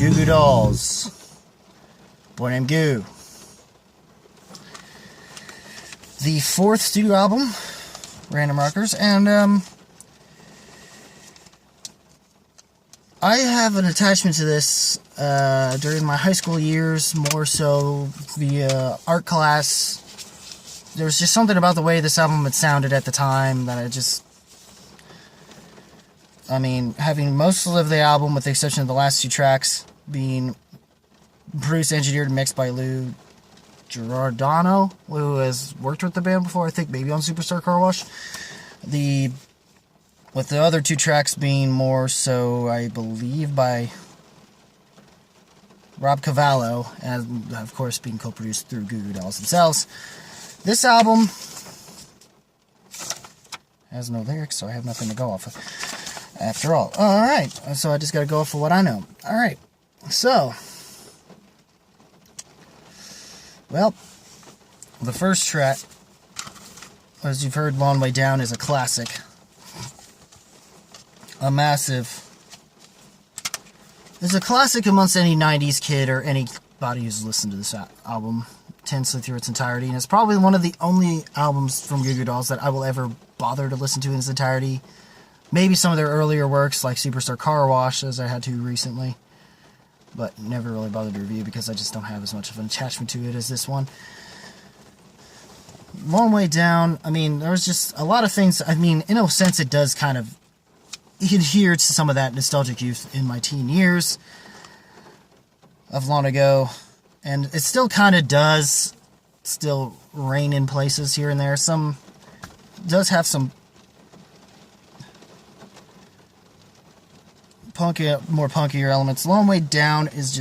Goo Goo Dolls. Boy named Goo. The 4th studio album, Random Rockers, and I have an attachment to this during my high school years, more so via art class. There was just something about the way this album had sounded at the time that having most of the album, with the exception of the last 2 tracks, being produced, engineered, and mixed by Lou Giordano, who has worked with the band before, I think maybe on Superstar Car Wash. With the other 2 tracks being more so, I believe, by Rob Cavallo, and of course being co-produced through Goo Goo Dolls themselves. This album has no lyrics, so I have nothing to go off of. After all. Alright, so I just gotta go off of what I know. Alright, so, well, the first track, as you've heard, Long Way Down, is a classic. It's a classic amongst any 90s kid or anybody who's listened to this album intensely through its entirety, and it's probably one of the only albums from Goo Goo Dolls that I will ever bother to listen to in its entirety. Maybe some of their earlier works, like Superstar Car Wash, as I had to recently, but never really bothered to review because I just don't have as much of an attachment to it as this one. Long Way Down, there was just a lot of things. In a sense, it does kind of adhere to some of that nostalgic youth in my teen years of long ago, and it still kind of does still reign in places here and there. Some does have some more punkier elements. Long Way Down is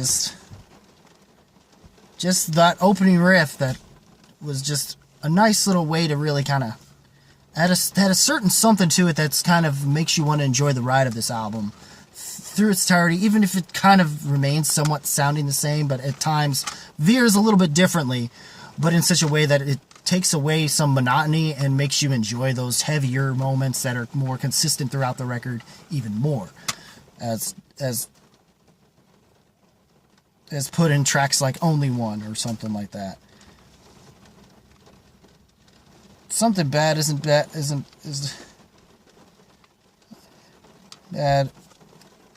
just that opening riff that was just a nice little way to really kind of had a certain something to it that's kind of makes you want to enjoy the ride of this album through its entirety, even if it kind of remains somewhat sounding the same, but at times veers a little bit differently, but in such a way that it takes away some monotony and makes you enjoy those heavier moments that are more consistent throughout the record even more, as put in tracks like Only One or something like that. Something Bad is bad.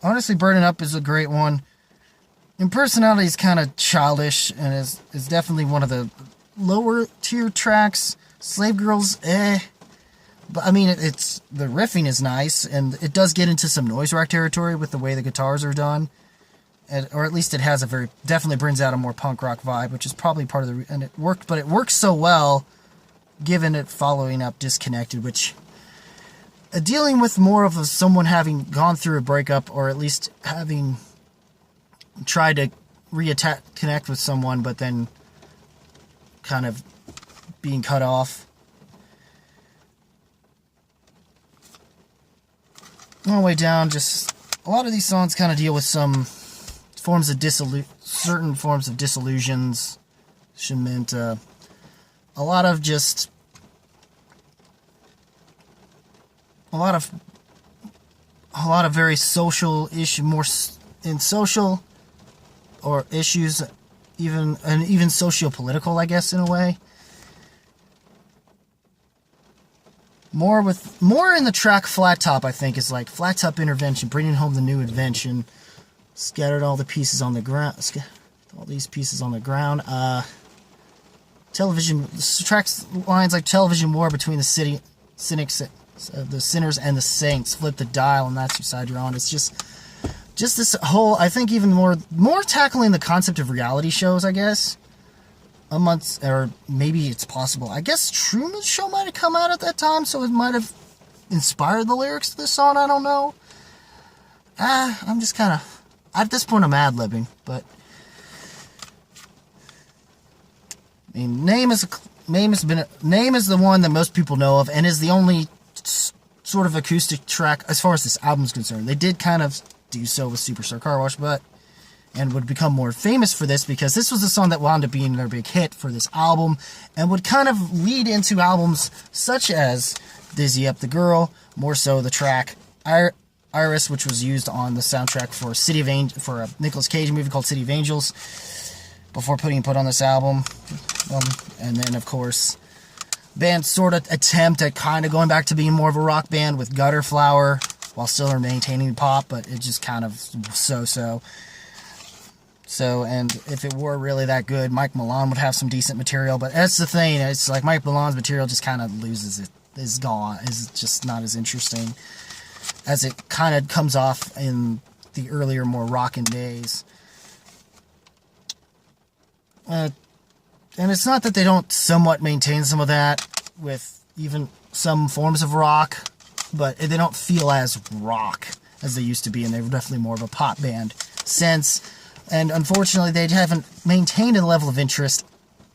Honestly, Burning Up is a great one. In personality, is kind of childish and is definitely one of the lower tier tracks. Slave Girls, But it's the riffing is nice, and it does get into some noise rock territory with the way the guitars are done, or at least it has definitely brings out a more punk rock vibe, which is probably part of and it worked, but it works so well, given it following up Disconnected, which dealing with more of someone having gone through a breakup, or at least having tried to connect with someone, but then kind of being cut off. Long Way Down, just a lot of these songs kind of deal with some forms of certain forms of disillusions, a lot of very social issue, more in social or issues, even socio-political, I guess, in a way. More in the track Flat Top, I think, is like Flat Top Intervention, bringing home the new invention. Scattered all the pieces on the ground. All these pieces on the ground. Television tracks lines like television war between the cynics, the sinners and the saints. Flip the dial, and that's your side you're on. It's just this whole, I think, even more tackling the concept of reality shows, I guess. Or maybe it's possible. I guess Truman's Show might have come out at that time, so it might have inspired the lyrics to this song. I don't know. I'm just kind of, at this point, I'm ad-libbing, but Name is the one that most people know of, and is the only sort of acoustic track as far as this album's concerned. They did kind of do so with Superstar Car Wash, and would become more famous for this because this was the song that wound up being their big hit for this album, and would kind of lead into albums such as Dizzy Up the Girl, more so the track Iris, which was used on the soundtrack for for a Nicolas Cage movie called City of Angels, before put on this album. And then, of course, band's sort of attempt at kind of going back to being more of a rock band with Gutter Flower, while still maintaining pop, but it just kind of so-so. So, and if it were really that good, Mike Milan would have some decent material, but that's the thing, it's like Mike Milan's material just kind of loses it, is gone, is just not as interesting as it kind of comes off in the earlier, more rockin' days. And it's not that they don't somewhat maintain some of that with even some forms of rock, but they don't feel as rock as they used to be, and they're definitely more of a pop band since. And unfortunately, they haven't maintained a level of interest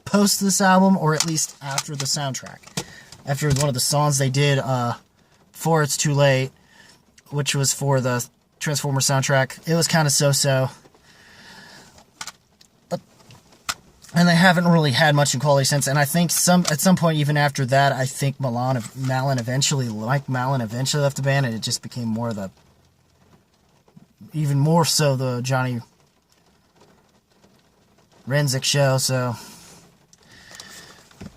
post this album, or at least after the soundtrack. After one of the songs they did, Before It's Too Late, which was for the Transformers soundtrack, it was kind of so-so. And they haven't really had much in quality since. And I think at some point, even after that, I think Mike Mallon eventually left the band, and it just became more the, even more so the Johnny Renzik show. So,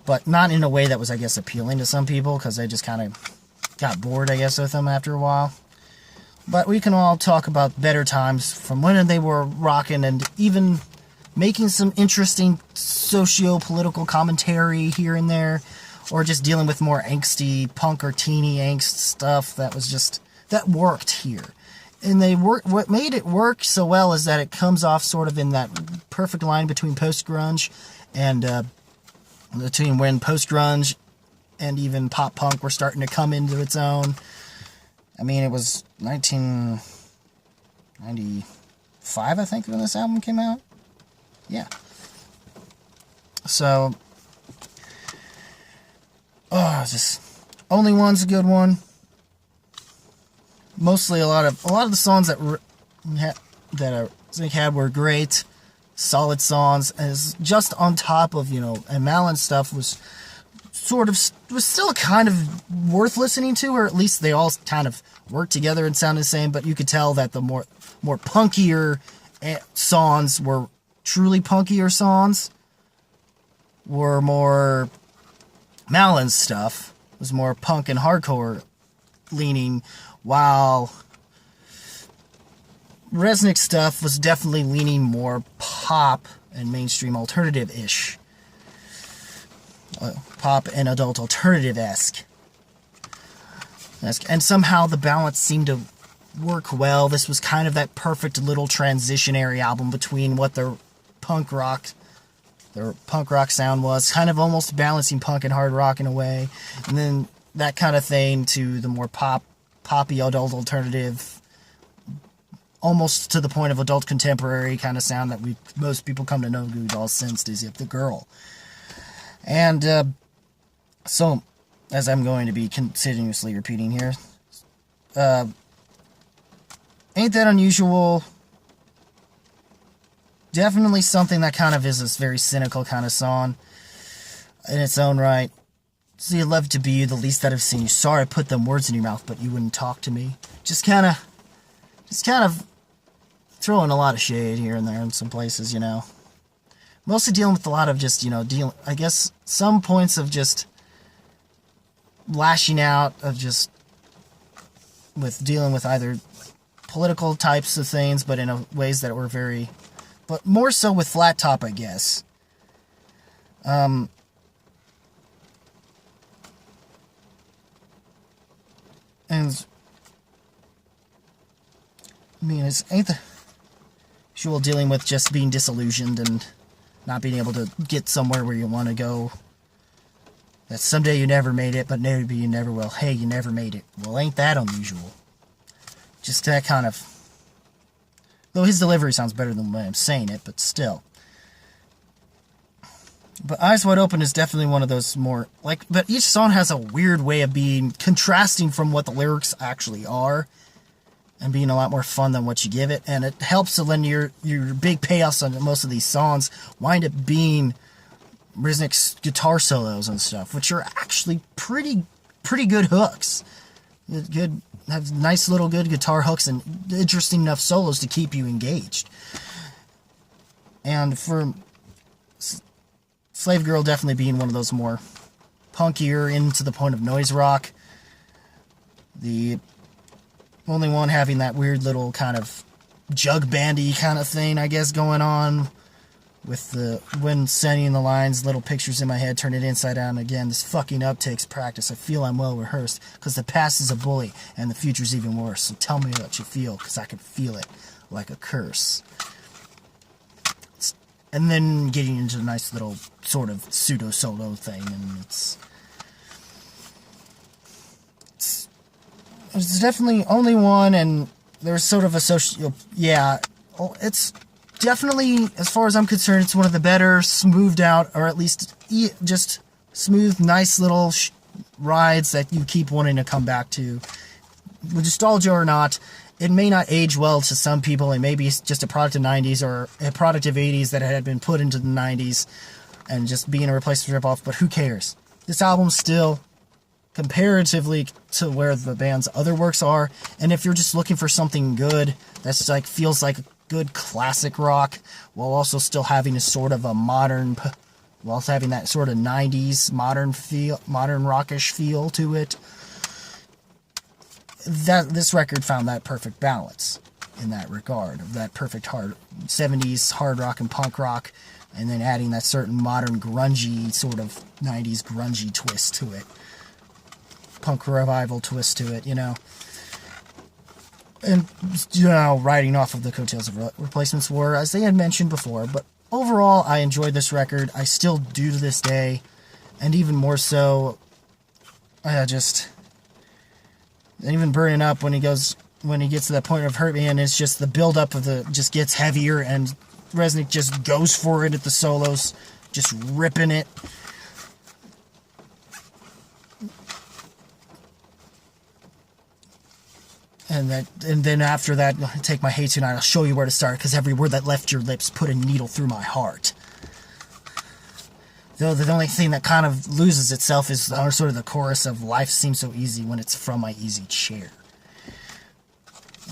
but not in a way that was, I guess, appealing to some people, because they just kind of got bored, I guess, with them after a while. But we can all talk about better times from when they were rocking and even making some interesting socio-political commentary here and there, or just dealing with more angsty punk or teeny angst stuff that worked here. And what made it work so well is that it comes off sort of in that perfect line between post-grunge and between when post-grunge and even pop-punk were starting to come into its own. I mean, it was 1995, I think, when this album came out. Yeah. So, just Only One's a good one. Mostly a lot of the songs that Zinc had were great, solid songs, as just on top of, and Mallon's stuff was still kind of worth listening to, or at least they all kind of worked together and sounded the same, but you could tell that the more punkier songs were truly punkier songs, were more Mallon's stuff was more punk and hardcore leaning, while Resnick's stuff was definitely leaning more pop and mainstream alternative-ish. Pop and adult alternative-esque. And somehow the balance seemed to work well. This was kind of that perfect little transitionary album between what their punk rock sound was, kind of almost balancing punk and hard rock in a way, and then that kind of thing to the more poppy adult alternative, almost to the point of adult contemporary kind of sound that most people come to know Goo Goo Dolls since Dizzy Up the Girl. And so, as I'm going to be continuously repeating here, Ain't That Unusual, definitely something that kind of is this very cynical kind of song in its own right. So you'd love to be you, the least that I've seen you. Sorry I put them words in your mouth, but you wouldn't talk to me. Just kind of throwing a lot of shade here and there in some places, Mostly dealing with a lot of just, I guess some points of just lashing out, of just with dealing with either political types of things, but in ways that were very, but more so with Flat Top, I guess. And I mean, ain't the usual dealing with just being disillusioned and not being able to get somewhere where you want to go. That someday you never made it, but maybe you never will. Hey, you never made it. Well, ain't that unusual? Just that kind of... Though his delivery sounds better than when I'm saying it, but still. But Eyes Wide Open is definitely one of those more... But each song has a weird way of being contrasting from what the lyrics actually are, and being a lot more fun than what you give it. And it helps to lend your big payoffs on most of these songs wind up being Resnick's guitar solos and stuff, which are actually pretty good hooks. Good have nice little good guitar hooks and interesting enough solos to keep you engaged. And for Slave Girl definitely being one of those more punkier, into the point of noise rock, the only one having that weird little kind of jug bandy kind of thing, I guess, going on with the, when sending the lines, little pictures in my head, turn it inside out, and again, this fucking up takes practice. I feel I'm well rehearsed, because the past is a bully, and the future's even worse, so tell me what you feel, because I can feel it like a curse. And then getting into a nice little sort of pseudo-solo thing, and it's definitely only one, and there's sort of a social, yeah, it's definitely, as far as I'm concerned, it's one of the better smoothed out, or at least just smooth, nice little rides that you keep wanting to come back to. With nostalgia or not, it may not age well to some people. It may be just a product of 90s or a product of 80s that had been put into the 90s and just being a replacement ripoff, but who cares? This album's still comparatively to where the band's other works are, and if you're just looking for something good that's like feels like good classic rock while also still having a sort of a modern, while having that sort of 90s modern feel, modern rockish feel to it, that this record found that perfect balance in that regard, of that perfect hard 70s hard rock and punk rock, and then adding that certain modern grungy sort of 90s grungy twist to it, punk revival twist to it, you know. And, you know, riding off of the coattails of Replacements were, as they had mentioned before, but overall, I enjoyed this record. I still do to this day, and even more so, and even Burning Up, when he gets to that point of Hurt Me, and it's just the build-up of the, just gets heavier, and Resnick just goes for it at the solos, just ripping it. And then after that, take my Hey Tonight, I'll show you where to start, because every word that left your lips put a needle through my heart. Though the only thing that kind of loses itself is sort of the chorus of Life Seems So Easy When It's From My Easy Chair.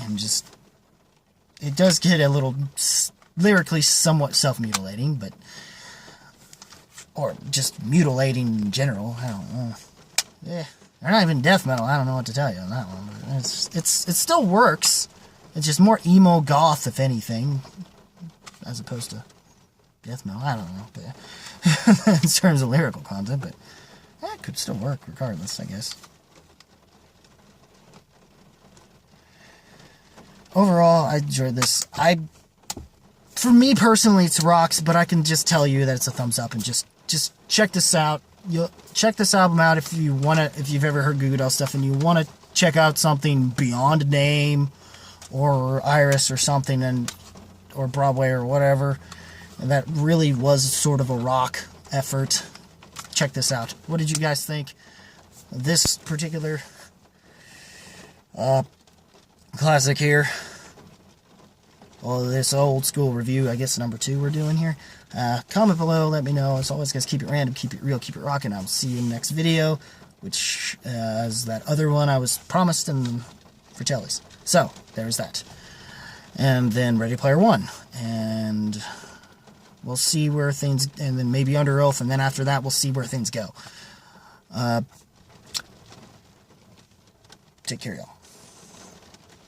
And just, it does get a little lyrically somewhat self-mutilating, but, or just mutilating in general, I don't know. Yeah. They're not even death metal, I don't know what to tell you on that one. It still works. It's just more emo goth, if anything, as opposed to death metal, I don't know, but in terms of lyrical content, but it could still work regardless, I guess. Overall, I enjoyed this. For me personally, it's rocks, but I can just tell you that it's a thumbs up, and just check this out. You'll check this album out if you want to, if you've ever heard Goo Goo Dolls stuff and you want to check out something beyond Name or Iris or something, or Broadway or whatever, and that really was sort of a rock effort. Check this out. What did you guys think of this particular classic here? Well, this old school review, I guess number 2 we're doing here. Comment below, let me know. As always, guys, keep it random, keep it real, keep it rocking. I'll see you in the next video, which is that other one I was promised and for Jellies. So, there's that. And then Ready Player One. And we'll see where things, and then maybe Under Oath, and then after that, we'll see where things go. Take care, y'all.